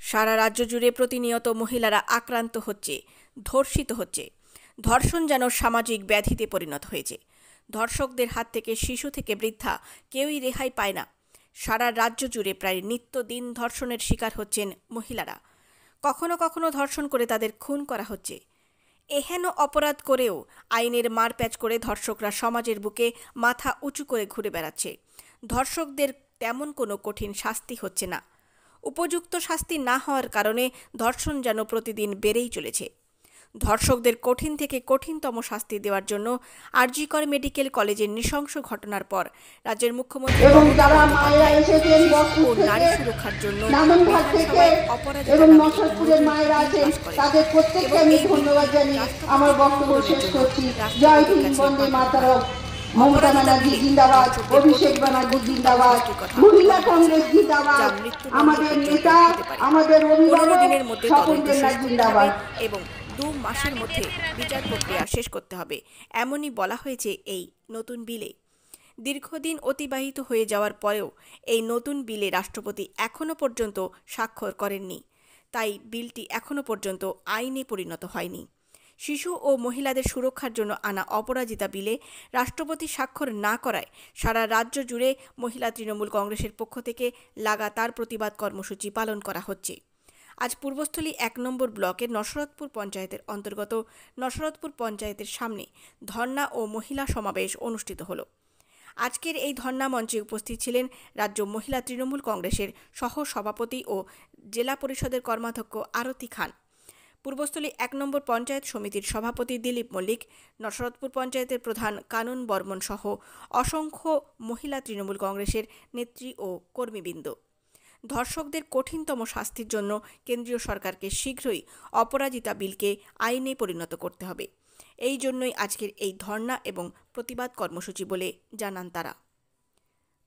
সারা রাজ্য জুড়ে প্রতিনিয়ত মহিলারা আক্রান্ত হচ্ছে, ধর্ষিত হচ্ছে। ধর্ষণ যেন সামাজিক ব্যাধিতে পরিণত হয়েছে। ধর্ষকদের হাত থেকে শিশু থেকে বৃদ্ধা কেউই রেহাই পায় না। সারা রাজ্য জুড়ে প্রায় নিত্যদিন ধর্ষণের শিকার হচ্ছেন মহিলারা। কখনো কখনো ধর্ষণ করে তাদের খুন করা হচ্ছে। এহেন অপরাধ করেও আইনের মারপ্যাচ করে ধর্ষকরা সমাজের বুকে মাথা উঁচু করে ঘুরে বেড়াচ্ছে। ধর্ষকদের তেমন কোনো কঠিন শাস্তি হচ্ছে না। উপযুক্ত শাস্তি না হওয়ার কারণে ধর্ষণ যেন প্রতিদিন বেড়েই চলেছে। ধর্ষকদের কঠিন থেকে কঠিনতম শাস্তি দেওয়ার জন্য আরজিকর মেডিকেল কলেজের নৃশংস ঘটনার পর রাজ্যের মুখ্যমন্ত্রী ও নারী সুরক্ষার জন্য এবং নশরপুরের মায়েরা আছেন তাদের প্রত্যেককে আমি ধন্যবাদ জানিয়ে আমার বক্তব্য শেষ করছি। জয় হিন্দ, বন্দে মাতরম। মমতা ব্যানার্জি জিন্দাবাদ, অভিষেক ব্যানার্জি জিন্দাবাদ, মহিলা কংগ্রেস জিন্দাবাদ, আমাদের নেতা, আমাদের অভিভাবক সকলদের জিন্দাবাদ। এবং 2 মাসের মধ্যে বিচার প্রক্রিয়া শেষ করতে হবে, এমনই বলা হয়েছে এই নতুন বিলে। দীর্ঘদিন অতিবাহিত হয়ে যাওয়ার পরেও এই নতুন বিলে রাষ্ট্রপতি এখনও পর্যন্ত স্বাক্ষর করেননি। তাই বিলটি এখনও পর্যন্ত আইনে পরিণত হয়নি। শিশু ও মহিলাদের সুরক্ষার জন্য আনা অপরাজিতা বিলে রাষ্ট্রপতি স্বাক্ষর না করায় সারা রাজ্য জুড়ে মহিলা তৃণমূল কংগ্রেসের পক্ষ থেকে লাগাতার প্রতিবাদ কর্মসূচি পালন করা হচ্ছে। আজ পূর্বস্থলী 1 নম্বর ব্লকের নশরতপুর পঞ্চায়েতের অন্তর্গত নশরতপুর পঞ্চায়েতের সামনে ধর্না ও মহিলা সমাবেশ অনুষ্ঠিত হল। আজকের এই ধর্না মঞ্চে উপস্থিত ছিলেন রাজ্য মহিলা তৃণমূল কংগ্রেসের সহ সভাপতি ও জেলা পরিষদের কর্মাধ্যক্ষ আরতি খান, পূর্বস্থলী 1 নম্বর পঞ্চায়েত সমিতির সভাপতি দিলীপ মল্লিক, নশরতপুর পঞ্চায়েতের প্রধান কানন বর্মন সহ অসংখ্য মহিলা তৃণমূল কংগ্রেসের নেত্রী ও কর্মীবৃন্দ। ধর্ষকদের কঠিনতম শাস্তির জন্য কেন্দ্রীয় সরকারকে শীঘ্রই অপরাজিতা বিলকে আইনে পরিণত করতে হবে। এই জন্যই আজকের এই ধর্না এবং প্রতিবাদ কর্মসূচি বলে জানান তারা।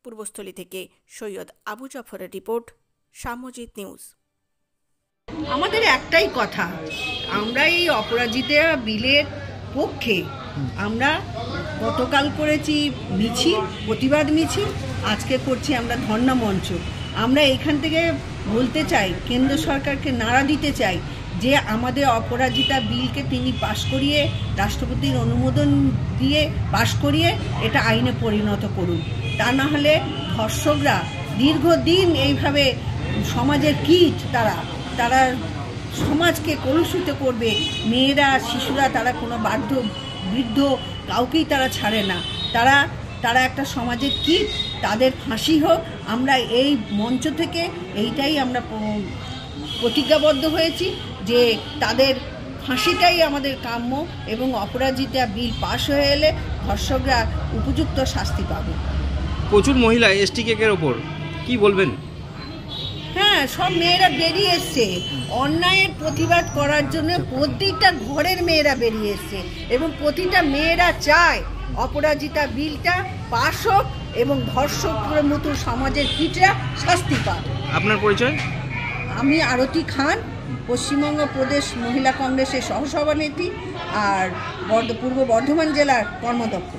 পূর্বস্থলী থেকে সৈয়দ আবু জাফরের রিপোর্ট, সামজিৎ নিউজ। আমাদের একটাই কথা, আমরা এই অপরাজিতা বিলের পক্ষে। আমরা গতকাল করেছি মিছিল, প্রতিবাদ মিছিল, আজকে করছি আমরা ধর্ণা মঞ্চ। আমরা এখান থেকে বলতে চাই, কেন্দ্র সরকারকে নাড়া দিতে চাই যে আমাদের অপরাজিতা বিলকে তিনি পাশ করিয়ে, রাষ্ট্রপতির অনুমোদন দিয়ে পাশ করিয়ে এটা আইনে পরিণত করুন। তা না হলে ধর্ষকরা দীর্ঘদিন এইভাবে সমাজের কীট, তারা সমাজকে কলুষিত করবে। মেয়েরা, শিশুরা, তারা কোনো বাধ্য বৃদ্ধ কাউকেই তারা ছাড়ে না। তারা একটা সমাজের কীট, তাদের ফাঁসি হোক। আমরা এই মঞ্চ থেকে এইটাই আমরা প্রতিজ্ঞাবদ্ধ হয়েছি যে তাদের ফাঁসিটাই আমাদের কাম্য এবং অপরাজিতা বিল পাশ হয়ে এলে ধর্ষকরা উপযুক্ত শাস্তি পাবে। প্রচুর মহিলা এসটি কেকের ওপর কি বলবেন? হ্যাঁ, সব মেয়েরা বেরিয়ে এসছে অন্যায়ের প্রতিবাদ করার জন্য। প্রতিটা ঘরের মেয়েরা বেরিয়ে এসছে এবং প্রতিটা মেয়েরা চায় অপরাজিতা বিলটা পাশ হোক এবং ধর্ষকের মতো সমাজের কীটরা শাস্তি পাক। আপনার পরিচয়? আমি আরতি খান, পশ্চিমবঙ্গ প্রদেশ মহিলা কংগ্রেসের সহসভানেত্রী আর পূর্ব বর্ধমান জেলার কর্মাধ্যক্ষ।